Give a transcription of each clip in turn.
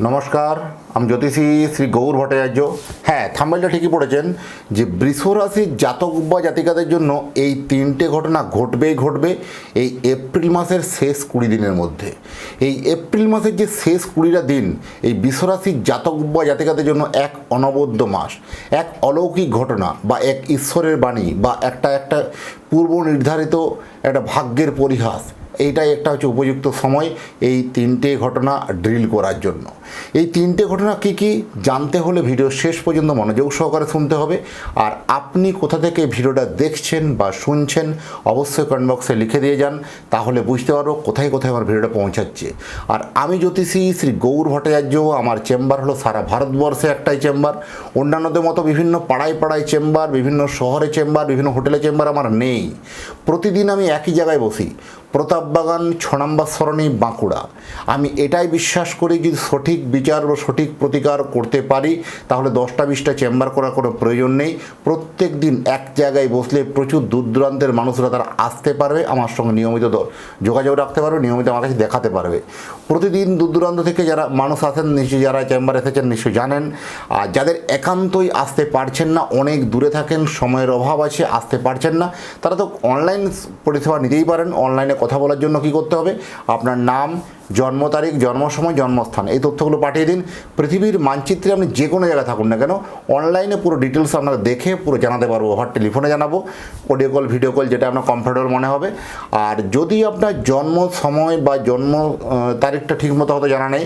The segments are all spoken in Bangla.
নমস্কার, আমি জ্যোতিষী শ্রী গৌর ভট্টাচার্য। হ্যাঁ, থাম্বনেলটা ঠিকই পড়েছেন যে বৃষ রাশির জাতক বা জাতিকাদের জন্য এই তিনটে ঘটনা ঘটবে এই এপ্রিল মাসের শেষ 20 দিনের মধ্যে। এই এপ্রিল মাসের যে শেষ 20টা দিন এই বৃষ রাশির জাতক বা জাতিকাদের জন্য এক অনবদ্য মাস, এক অলৌকিক ঘটনা বা এক ঈশ্বরের বাণী বা একটা পূর্ব নির্ধারিত একটা ভাগ্যের পরিহাস। এইটাই একটা হচ্ছে উপযুক্ত সময় এই তিনটে ঘটনা ড্রিল করার জন্য। এই তিনটে ঘটনা কি কি জানতে হলে ভিডিও শেষ পর্যন্ত মনোযোগ সহকারে শুনতে হবে। আর আপনি কোথা থেকে ভিডিওটা দেখছেন বা শুনছেন অবশ্যই কমেন্ট বক্সে লিখে দিয়ে যান, তাহলে বুঝতে পারবো কোথায় কোথায় আমার ভিডিওটা পৌঁছাচ্ছে। আর আমি জ্যোতিষী শ্রী গৌর ভট্টাচার্য, আমার চেম্বার হলো সারা ভারতবর্ষে একটাই চেম্বার। অন্যান্যদের মতো বিভিন্ন পাড়ায় চেম্বার, বিভিন্ন শহরে চেম্বার, বিভিন্ন হোটেলে চেম্বার আমার নেই। প্রতিদিন আমি একই জায়গায় বসি, প্রতাপবাগান 6 নম্বর সরণি, বাঁকুড়া। আমি এটাই বিশ্বাস করি যদি সঠিক বিচার ও সঠিক প্রতিকার করতে পারি তাহলে 10টা 20টা চেম্বার করার কোনো প্রয়োজন নেই। প্রত্যেক দিন এক জায়গায় বসলে প্রচুর দূর দূরান্তের মানুষরা তারা আসতে পারবে, আমার সঙ্গে নিয়মিত যোগাযোগ রাখতে পারবে, নিয়মিত আমার কাছে দেখাতে পারবে। প্রতিদিন দূর দূরান্ত থেকে যারা মানুষ আসেন, নিশ্চয়ই যারা চেম্বার এসেছেন নিশ্চয়ই জানেন। আর যাদের একান্তই আসতে পারছেন না, অনেক দূরে থাকেন, সময়ের অভাব আছে, আসতে পারছেন না, তারা তো অনলাইন পরিষেবা নিতেই পারেন। অনলাইনে কথা বলার জন্য কি করতে হবে, আপনার নাম, জন্ম তারিখ, জন্ম সময়, জন্মস্থান এই তথ্যগুলো পাঠিয়ে দিন। পৃথিবীর মানচিত্রে আপনি যে কোনো জায়গায় থাকুন না কেন, অনলাইনে পুরো ডিটেলস আপনারা দেখে পুরো জানাতে পারবো। ওভার টেলিফোনে জানাবো, অডিও কল, ভিডিও কল, যেটা আপনার কমফোর্টেবল মনে হবে। আর যদি আপনার জন্ম সময় বা জন্ম তারিখটা ঠিকমতো হয়তো জানা নেই,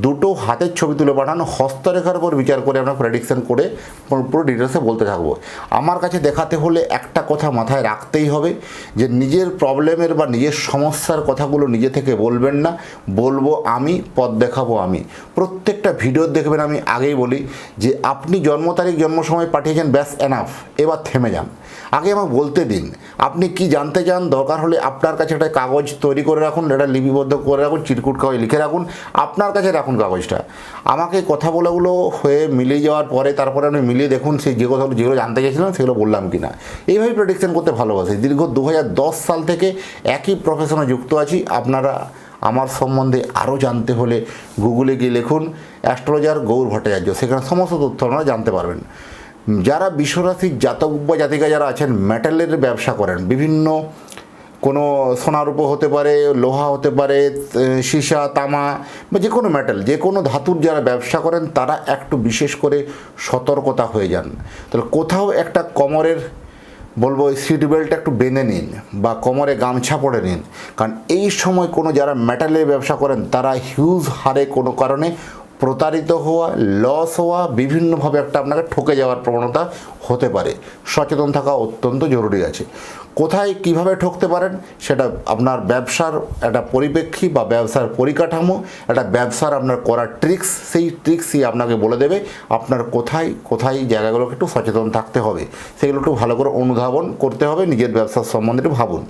দুটো হাতের ছবি তুলে পাঠান, হস্তরেখার উপর বিচার করে আমরা প্রেডিকশন করে পুরো ডিটেলসে বলতে থাকবো। আমার কাছে দেখাতে হলে একটা কথা মাথায় রাখতেই হবে যে নিজের প্রবলেমের বা নিজের সমস্যার কথাগুলো নিজে থেকে বলবেন না, বলবো আমি, পথ দেখাবো আমি। প্রত্যেকটা ভিডিও দেখবেন আমি আগেই বলি যে আপনি জন্ম তারিখ, জন্ম সময় পাঠিয়েছেন, ব্যাস এনাফ, এবার থেমে যান। আগে আমাকে বলতে দিন আপনি কি জানতে চান। দরকার হলে আপনার কাছে একটা কাগজ তৈরি করে রাখুন, এটা লিপিবদ্ধ করে রাখুন, চিরকুট কাগজ লিখে রাখুন, আপনার কাছে রাখুন কাগজটা। আমাকে কথা বলাগুলো হয়ে মিলিয়ে যাওয়ার পরে তারপরে আপনি মিলিয়ে দেখুন সেই যে কথাগুলো যেগুলো জানতে চেয়েছিলেন সেগুলো বললাম কি না। এইভাবে প্রেডিকশন করতে ভালোবাসি। দীর্ঘ 2010 সাল থেকে একই প্রফেশনে যুক্ত আছি। আপনারা আমার সম্বন্ধে আরও জানতে হলে গুগলে গিয়ে লিখুন অ্যাস্ট্রোলজার গৌর ভট্টাচার্য, সেখানে সমস্ত তথ্য আপনারা জানতে পারবেন। যারা বিশ্বরাশির জাতক বা জাতিকা যারা আছেন, মেটালের ব্যবসা করেন, বিভিন্ন কোনো সোনার উপর হতে পারে, লোহা হতে পারে, সীসা, তামা বা যে কোনো মেটাল, যে কোনো ধাতুর যারা ব্যবসা করেন তারা একটু বিশেষ করে সতর্কতা হয়ে যান। তাহলে কোথাও একটা কোমরের বলবো সিট বেল্ট একটু বেঁধে নিন বা কোমরে গামছা পরে নিন, কারণ এই সময় কোনো যারা মেটালের ব্যবসা করেন তারা হিউজ হারে কোনো কারণে প্রতারিত হওয়া, লস হওয়া, বিভিন্নভাবে একটা আপনাকে ঠকে যাওয়ার প্রবণতা হতে পারে। সচেতন থাকা অত্যন্ত জরুরি আছে। কোথায় কিভাবে ঠকতে পারেন সেটা আপনার ব্যবসার একটা পরিপ্রেক্ষী বা ব্যবসার পরিকাঠামো, একটা ব্যবসার আপনার করার ট্রিক্স, সেই ট্রিক্সই আপনাকে বলে দেবে আপনার কোথায় কোথায় জায়গাগুলোকে একটু সচেতন থাকতে হবে, সেগুলো একটু ভালো করে অনুধাবন করতে হবে। নিজের ব্যবসার সম্বন্ধে একটু ভাবুন।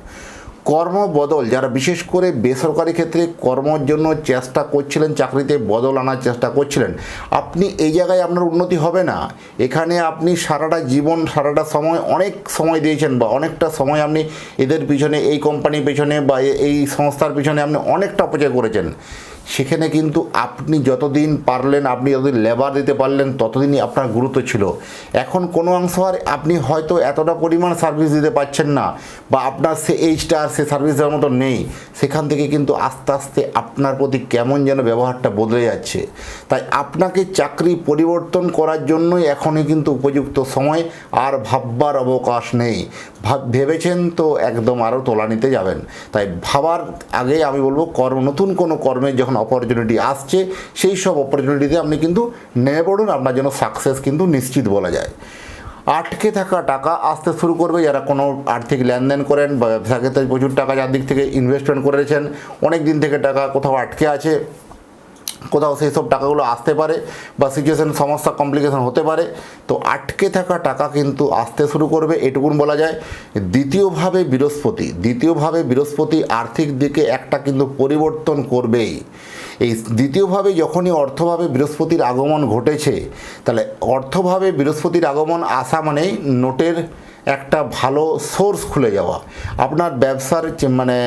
কর্ম বদল, যারা বিশেষ করে বেসরকারি ক্ষেত্রে কর্মর জন্য চেষ্টা করছিলেন, চাকরিতে বদল আনার চেষ্টা করছিলেন, আপনি এই জায়গায় আপনার উন্নতি হবে না। এখানে আপনি সারাটা জীবন, সারাটা সময়, অনেক সময় দিয়েছেন বা অনেকটা সময় আপনি এদের পিছনে, এই কোম্পানির পিছনে বা এই সংস্থার পিছনে আপনি অনেকটা অপচয় করেছেন। সেখানে কিন্তু আপনি যতদিন পারলেন, আপনি যতদিন লেবার দিতে পারলেন ততদিনই আপনার গুরুত্ব ছিল। এখন কোনো অংশ আর আপনি হয়তো এতটা পরিমাণ সার্ভিস দিতে পারছেন না বা আপনার সে এইজটা আর সে সার্ভিস দেওয়ার মতো নেই, সেখান থেকে কিন্তু আস্তে আস্তে আপনার প্রতি কেমন যেন ব্যবহারটা বদলে যাচ্ছে। তাই আপনাকে চাকরি পরিবর্তন করার জন্যই এখনই কিন্তু উপযুক্ত সময়, আর ভাববার অবকাশ নেই। ভেবেছেন তো একদম আরও তোলানিতে যাবেন। তাই ভাবার আগে আমি বলবো নতুন কোনো কর্মের যখন অপরচুনিটি আসছে সেই সব অপরচুনিটিতে আপনি কিন্তু নেমে পড়ুন, আপনার জন্য সাকসেস কিন্তু নিশ্চিত বলা যায়। আটকে থাকা টাকা আসতে শুরু করবে। যারা কোনো আর্থিক লেনদেন করেন বা ব্যবসা ক্ষেত্রে প্রচুর টাকা যার দিক থেকে ইনভেস্টমেন্ট করেছেন, অনেক দিন থেকে টাকা কোথাও আটকে আছে, কোথাও সেই সব টাকাগুলো আসতে পারে বা সিচুয়েশন, সমস্যা, কমপ্লিকেশন হতে পারে। তো আটকে থাকা টাকা কিন্তু আসতে শুরু করবে, এটুকুন বলা যায়। দ্বিতীয়ভাবে বৃহস্পতি আর্থিক দিকে একটা কিন্তু পরিবর্তন করবেই। এই দ্বিতীয়ভাবে যখনই অর্থভাবে বৃহস্পতির আগমন ঘটেছে, তাহলে অর্থভাবে বৃহস্পতির আগমন আসা মানে নোটের একটা ভালো সোর্স খুলে যাওয়া, আপনার ব্যবসার মানে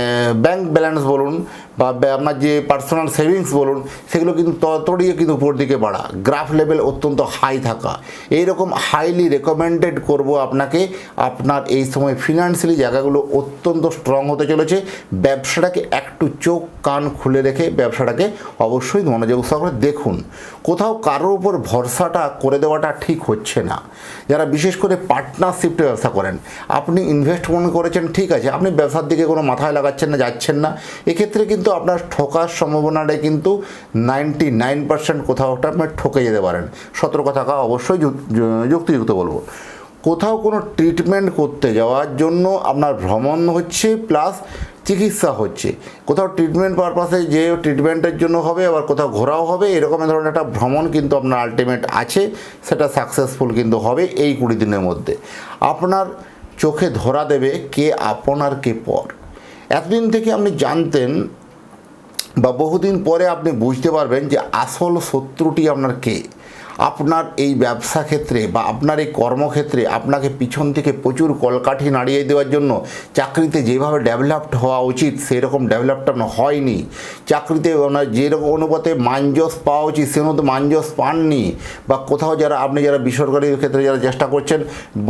ব্যাংক ব্যালেন্স বলুন বা আপনার যে পার্সোনাল সেভিংস বলুন, সেগুলো কিন্তু ততটিও কিন্তু উপর দিকে বাড়া, গ্রাফ লেভেল অত্যন্ত হাই থাকা, এইরকম হাইলি রেকমেন্ডেড করব আপনাকে। আপনার এই সময় ফিনান্সিয়ালি জায়গাগুলো অত্যন্ত স্ট্রং হতে চলেছে। ব্যবসাটাকে একটু চোখ কান খুলে রেখে ব্যবসাটাকে অবশ্যই মনোযোগ সহকারে দেখুন। কোথাও কারোর উপর ভরসাটা করে দেওয়াটা ঠিক হচ্ছে না। যারা বিশেষ করে পার্টনারশিপে ব্যবসা করেন, আপনি ইনভেস্টমেন্ট করেছেন, ঠিক আছে, আপনি ব্যবসার দিকে কোনো মাথায় লাগাচ্ছেন না, যাচ্ছেন না, এক্ষেত্রে কিন্তু আপনার ঠকার সম্ভাবনাটাই কিন্তু 99% কোথাও একটা আপনি ঠকে যেতে পারেন। সতর্ক থাকা অবশ্যই যুক্তিযুক্ত বলবো। কোথাও কোনো ট্রিটমেন্ট করতে যাওয়ার জন্য আপনার ভ্রমণ হচ্ছে প্লাস চিকিৎসা হচ্ছে। কোথাও ট্রিটমেন্ট পারপাসে যে ট্রিটমেন্টের জন্য হবে, আবার কোথাও ঘোরাও হবে, এরকম ধরনের একটা ভ্রমণ কিন্তু আপনার আলটিমেট আছে, সেটা সাকসেসফুল কিন্তু হবে এই 20 দিনের মধ্যে। আপনার চোখে ধরা দেবে কে আপন আর কে পর। এতদিন থেকে আপনি জানতেন বা বহুদিন পরে আপনি বুঝতে পারবেন যে আসল শত্রুটি আপনার কে। আপনার এই ব্যবসা ক্ষেত্রে বা আপনার এই কর্মক্ষেত্রে আপনাকে পিছন থেকে প্রচুর কলকাঠি নাড়িয়ে দেওয়ার জন্য চাকরিতে যেভাবে ডেভেলপড হওয়া উচিত সেরকম ডেভেলপড আপনার হয়নি। চাকরিতে ওনার যেরকম অনুপাতে মানজস পাওয়া উচিত সে মতো মানজস পাননি। বা কোথাও আপনি যারা বেসরকারি ক্ষেত্রে যারা চেষ্টা করছেন,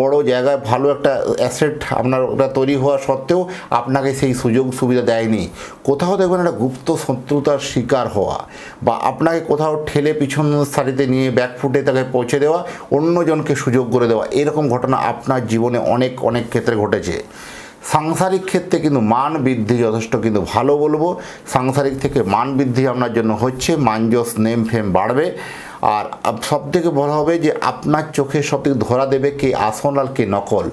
বড় জায়গায় ভালো একটা অ্যাসেট আপনার ওটা তৈরি হওয়া সত্ত্বেও আপনাকে সেই সুযোগ সুবিধা দেয়নি। কোথাও দেখবেন একটা গুপ্ত শত্রুতার শিকার হওয়া, বা আপনাকে কোথাও ঠেলে পিছন সারিতে নিয়ে ব্যাক ফুটে তাকে পৌঁছে দেওয়া, অন্যজনকে সুযোগ করে দেওয়া, এরকম ঘটনা আপনার জীবনে অনেক অনেক ক্ষেত্রে ঘটেছে। সাংসারিক ক্ষেত্রে কিন্তু মান বৃদ্ধি যথেষ্ট কিন্তু ভালো বলবো। সাংসারিক থেকে মান বৃদ্ধি আপনার জন্য হচ্ছে, মানজস নেম ফেম বাড়বে। আর সবথেকে বলা হবে যে আপনার চোখে সবথেকে ধরা দেবে কে আসল আর কে নকল।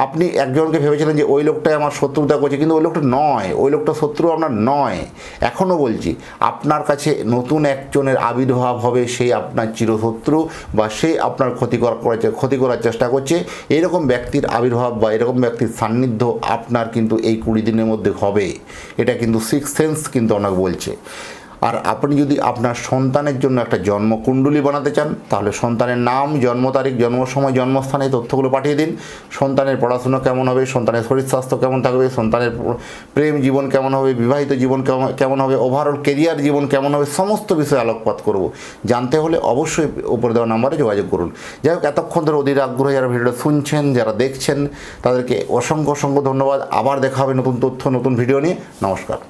আপনি একজনকে ভেবেছিলেন যে ওই লোকটাই আমার শত্রুতা করছে, কিন্তু ওই লোকটা নয়, ওই লোকটা শত্রু আপনার নয়। এখনও বলছি, আপনার কাছে নতুন একজনের আবির্ভাব হবে, সেই আপনার চিরশত্রু বা সে আপনার ক্ষতি করার চেষ্টা করছে। এরকম ব্যক্তির আবির্ভাব বা এরকম ব্যক্তির সান্নিধ্য আপনার কিন্তু এই 20 দিনের মধ্যে হবে। এটা কিন্তু সিক্স সেন্স কিন্তু অনেক বলছে। আর আপনি যদি আপনার সন্তানের জন্য একটা জন্মকুণ্ডলী বানাতে চান, তাহলে সন্তানের নাম, জন্ম তারিখ, জন্ম সময়, জন্মস্থান এই তথ্যগুলো পাঠিয়ে দিন। সন্তানের পড়াশোনা কেমন হবে, সন্তানের শরীর স্বাস্থ্য কেমন থাকবে, সন্তানের প্রেম জীবন কেমন হবে, বিবাহিত জীবন কেমন হবে, ওভারঅল কেরিয়ার জীবন কেমন হবে, সমস্ত বিষয়ে আলোকপাত করব। জানতে হলে অবশ্যই উপরে দেওয়া নাম্বারে যোগাযোগ করুন। যাই হোক, এতক্ষণ ধরে অধীর আগ্রহে যারা ভিডিওটা শুনছেন, যারা দেখছেন, তাদেরকে অসংখ্য অসংখ্য ধন্যবাদ। আবার দেখা হবে নতুন তথ্য, নতুন ভিডিও নিয়ে। নমস্কার।